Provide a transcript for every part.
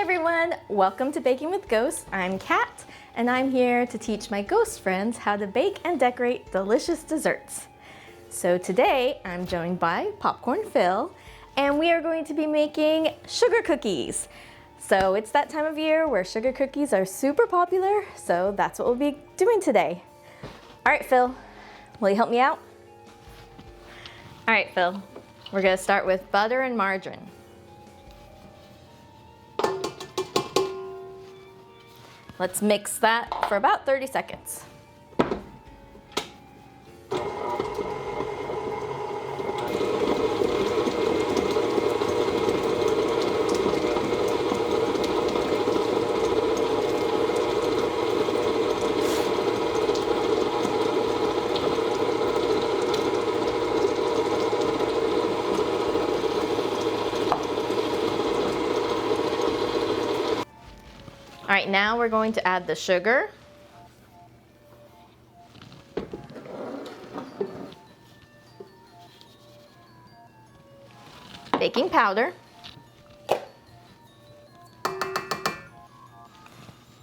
everyone, welcome to Baking with Ghosts. I'm Kat, and I'm here to teach my ghost friends how to bake and decorate delicious desserts. So today I'm joined by Popcorn Phil, and we are going to be making sugar cookies. So it's that time of year where sugar cookies are super popular, so that's what we'll be doing today. All right, Phil, will you help me out? All right, Phil, we're gonna start with butter and margarine. Let's mix that for about 30 seconds. All right, now we're going to add the sugar. Baking powder.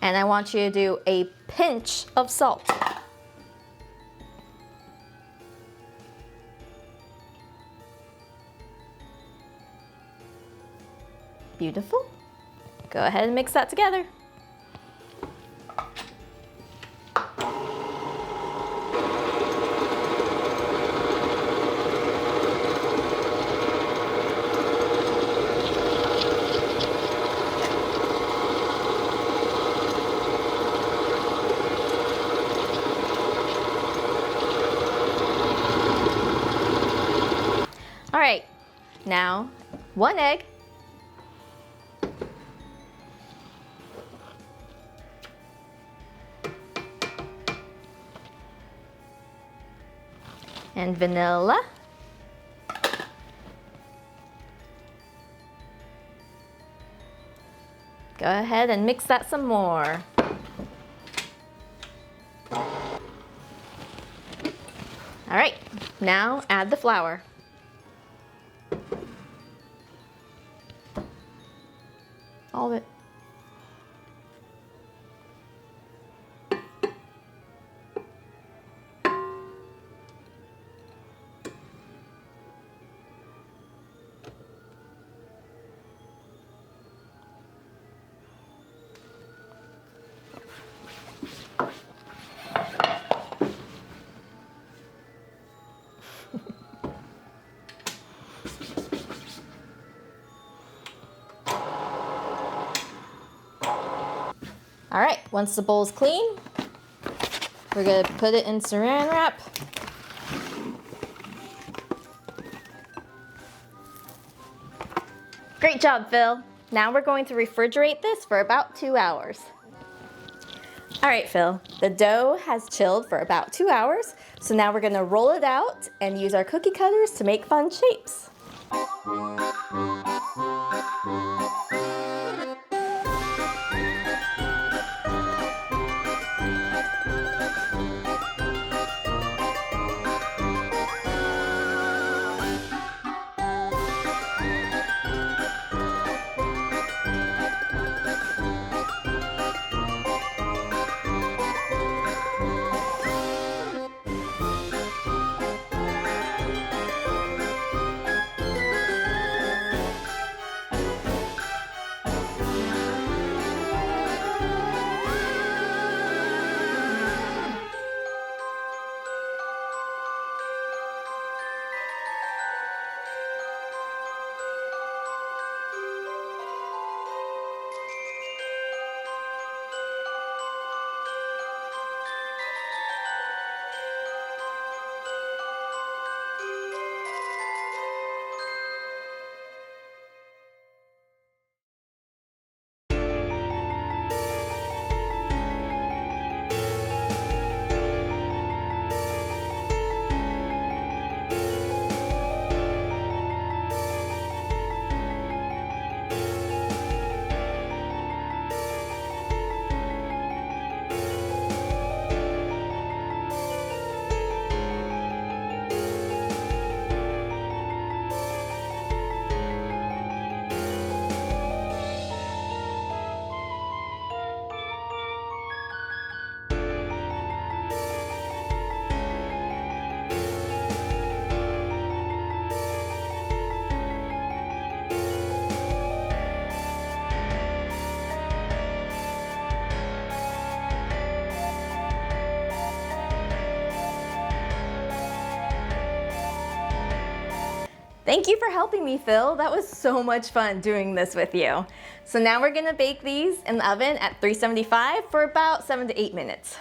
And I want you to do a pinch of salt. Beautiful. Go ahead and mix that together. All right, now 1 egg. And vanilla. Go ahead and mix that some more. All right, now add the flour. All of it. All right, once the bowl's clean, we're gonna put it in saran wrap. Great job, Phil. Now we're going to refrigerate this for about 2 hours. All right, Phil, the dough has chilled for about 2 hours, so now we're gonna roll it out and use our cookie cutters to make fun shapes. Thank you for helping me, Phil. That was so much fun doing this with you. So now we're gonna bake these in the oven at 375 for about 7 to 8 minutes.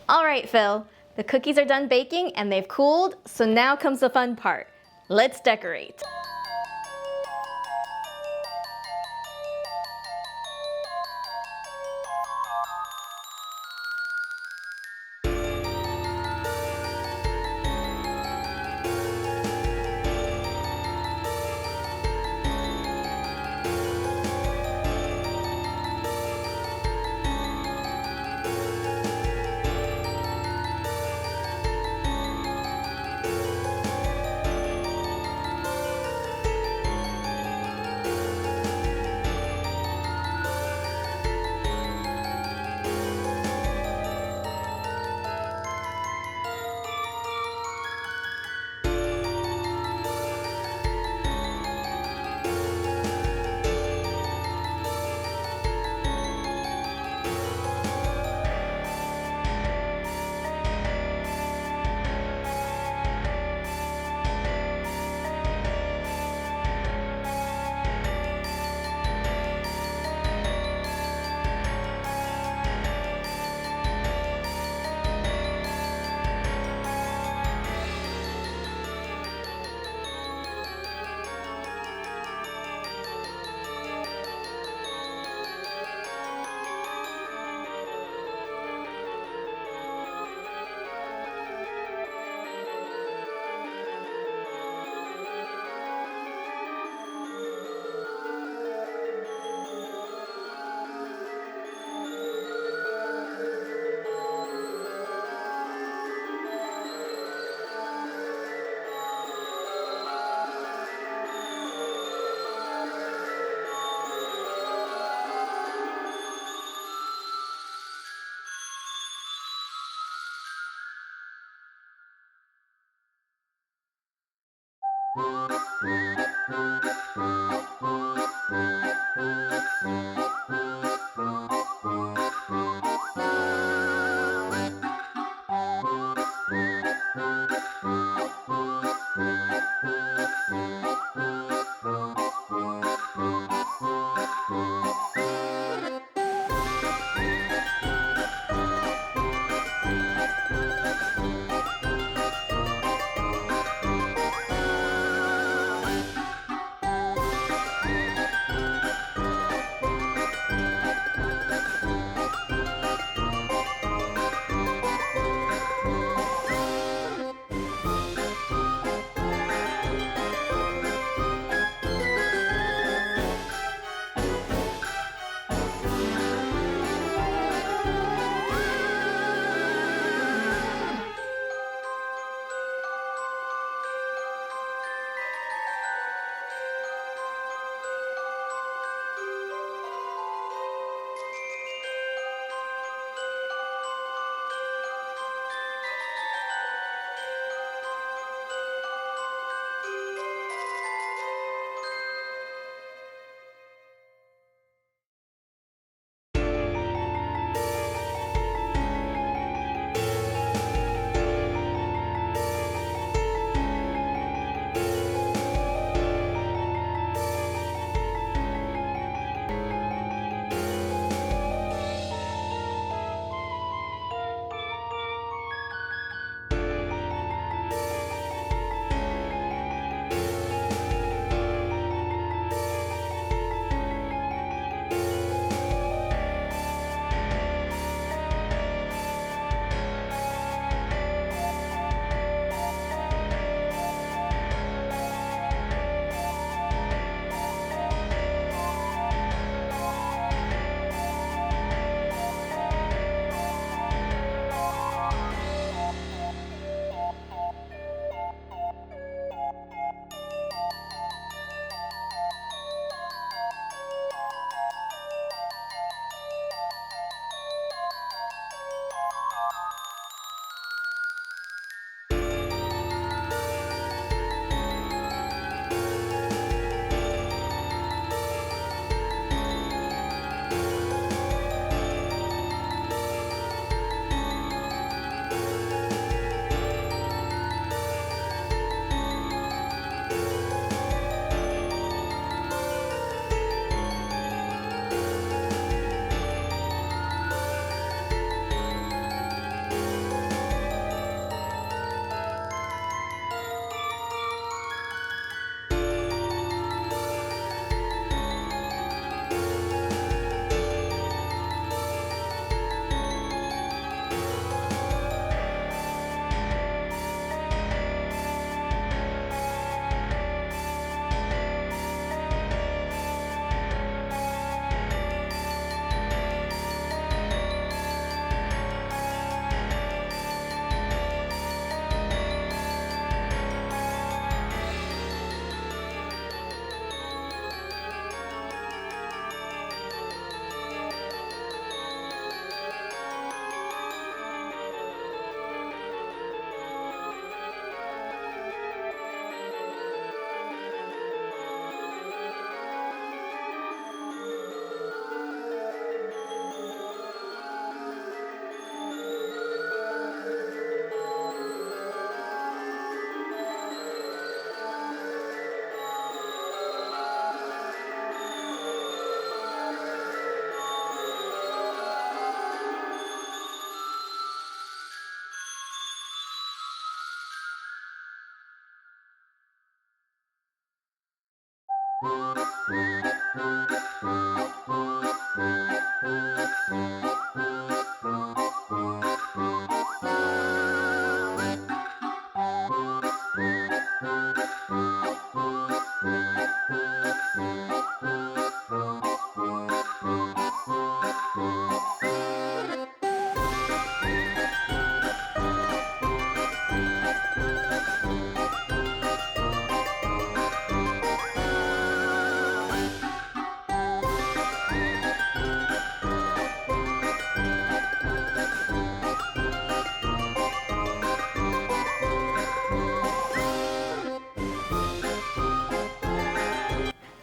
All right, Phil, the cookies are done baking and they've cooled, so now comes the fun part. Let's decorate.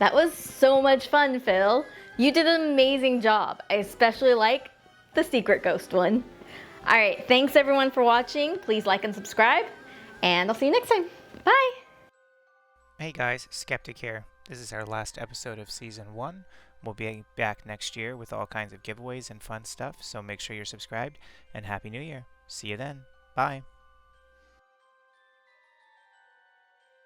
That was so much fun, Phil. You did an amazing job. I especially like the secret ghost one. All right, thanks everyone for watching. Please like and subscribe, and I'll see you next time. Bye. Hey guys, Skeptic here. This is our last episode of Season 1. We'll be back next year with all kinds of giveaways and fun stuff, so make sure you're subscribed, and Happy New Year. See you then. Bye.